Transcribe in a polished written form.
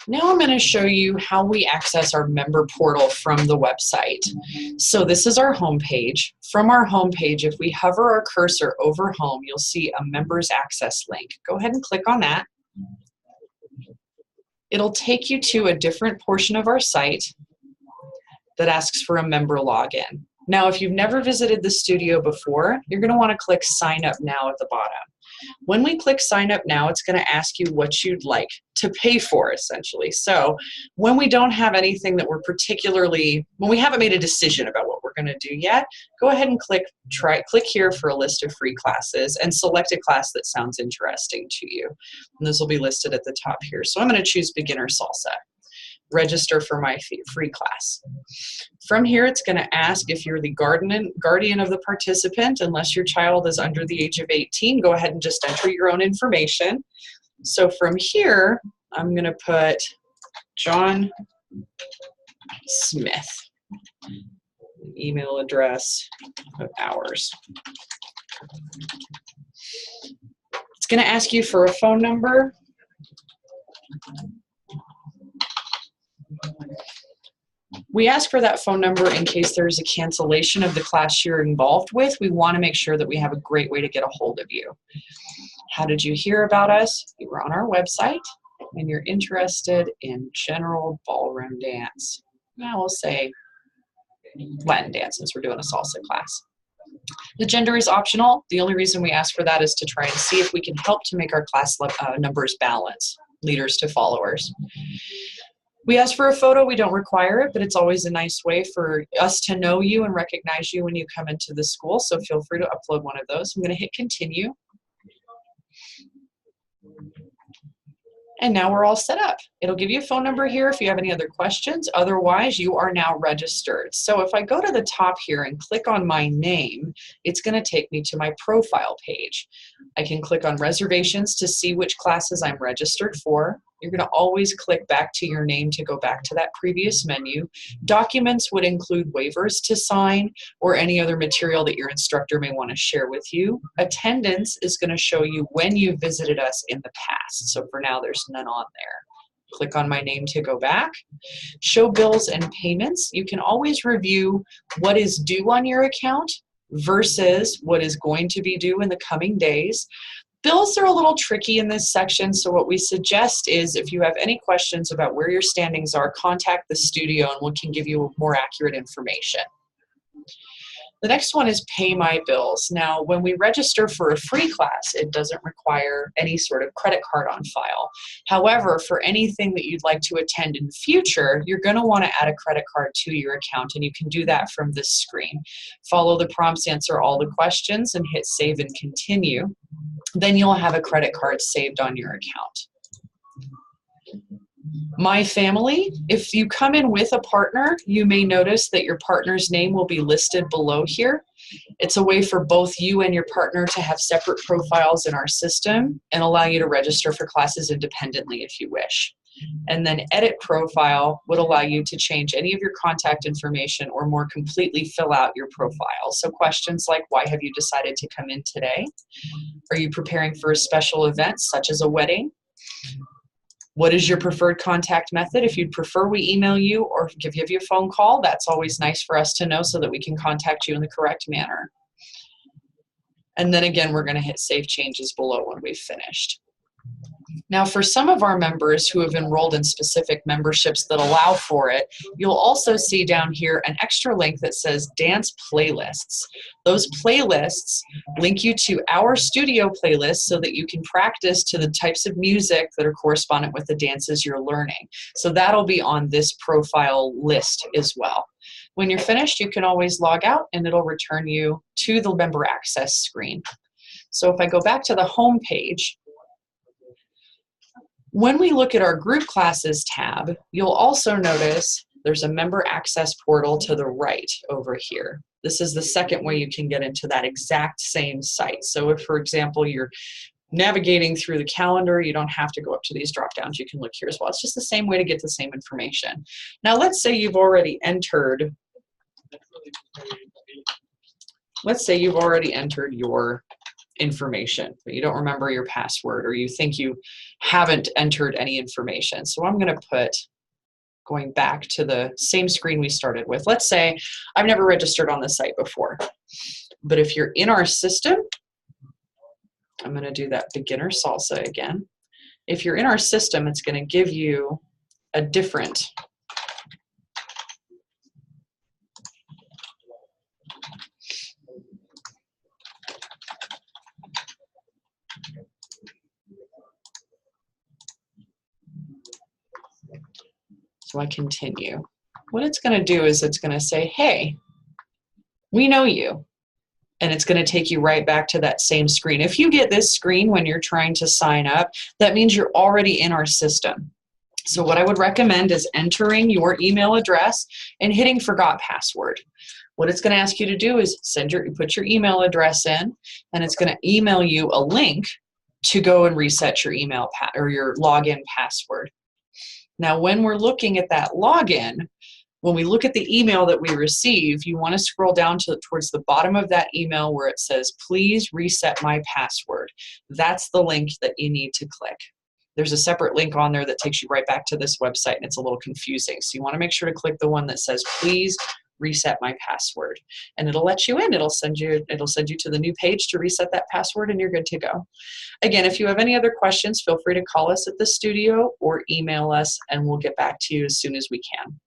Now I'm going to show you how we access our member portal from the website. So this is our home page. From our home page, if we hover our cursor over home, you'll see a members access link. Go ahead and click on that. It'll take you to a different portion of our site that asks for a member login. Now, if you've never visited the studio before, you're going to want to click Sign Up Now at the bottom. When we click Sign Up Now, it's going to ask you what you'd like to pay for, essentially. So when we don't have anything that we're when we haven't made a decision about what we're going to do yet, go ahead and click here for a list of free classes and select a class that sounds interesting to you. And this will be listed at the top here. So I'm going to choose Beginner Salsa. Register for my free class. From here, it's going to ask if you're the guardian of the participant. Unless your child is under the age of 18, go ahead and just enter your own information. So from here, I'm going to put John Smith, email address of ours. It's going to ask you for a phone number. We ask for that phone number in case there's a cancellation of the class you're involved with. We want to make sure that we have a great way to get a hold of you. How did you hear about us? You were on our website and you're interested in general ballroom dance. Now we'll say Latin dance since we're doing a salsa class. The gender is optional. The only reason we ask for that is to try and see if we can help to make our class numbers balance, leaders to followers. We ask for a photo. We don't require it, but it's always a nice way for us to know you and recognize you when you come into the school, so feel free to upload one of those. I'm going to hit continue. And now we're all set up. It'll give you a phone number here if you have any other questions. Otherwise, you are now registered. So if I go to the top here and click on my name, it's going to take me to my profile page. I can click on reservations to see which classes I'm registered for. You're going to always click back to your name to go back to that previous menu. Documents would include waivers to sign or any other material that your instructor may want to share with you. Attendance is going to show you when you visited us in the past. So for now, there's none on there. Click on my name to go back. Show bills and payments. You can always review what is due on your account versus what is going to be due in the coming days. Bills are a little tricky in this section, so what we suggest is if you have any questions about where your standings are, contact the studio and we can give you more accurate information. The next one is pay my bills. Now, when we register for a free class, it doesn't require any sort of credit card on file. However, for anything that you'd like to attend in the future, you're going to want to add a credit card to your account, and you can do that from this screen. Follow the prompts, answer all the questions, and hit save and continue. Then you'll have a credit card saved on your account. My Family, if you come in with a partner, you may notice that your partner's name will be listed below here. It's a way for both you and your partner to have separate profiles in our system and allow you to register for classes independently if you wish. And then Edit Profile would allow you to change any of your contact information or more completely fill out your profile. So questions like, why have you decided to come in today? Are you preparing for a special event such as a wedding? What is your preferred contact method? If you'd prefer we email you or give you a phone call, that's always nice for us to know so that we can contact you in the correct manner. And then again, we're going to hit Save Changes below when we've finished. Now, for some of our members who have enrolled in specific memberships that allow for it, you'll also see down here an extra link that says Dance Playlists. Those playlists link you to our studio playlist so that you can practice to the types of music that are correspondent with the dances you're learning. So that'll be on this profile list as well. When you're finished, you can always log out and it'll return you to the member access screen. So if I go back to the home page, when we look at our group classes tab, you'll also notice there's a member access portal to the right over here. This is the second way you can get into that exact same site. So if, for example, you're navigating through the calendar, you don't have to go up to these drop downs. You can look here as well. It's just the same way to get the same information. Now, let's say you've already entered your information, but you don't remember your password, or you think you haven't entered any information. So I'm going to put, going back to the same screen we started with. Let's say I've never registered on the site before, but if you're in our system, I'm going to do that beginner salsa again. If you're in our system, it's going to give you a different so I continue. What it's going to do is it's going to say, hey, we know you. And it's going to take you right back to that same screen. If you get this screen when you're trying to sign up, that means you're already in our system. So what I would recommend is entering your email address and hitting forgot password. What it's going to ask you to do is put your email address in, and it's going to email you a link to go and reset your email or your login password. Now, when we're looking at that login, when we look at the email that we receive, you want to scroll down towards the bottom of that email where it says, please reset my password. That's the link that you need to click. There's a separate link on there that takes you right back to this website, and it's a little confusing. So you want to make sure to click the one that says, please reset my password, and it'll let you in. It'll send you to the new page to reset that password, and you're good to go. Again, if you have any other questions, feel free to call us at the studio or email us, and we'll get back to you as soon as we can.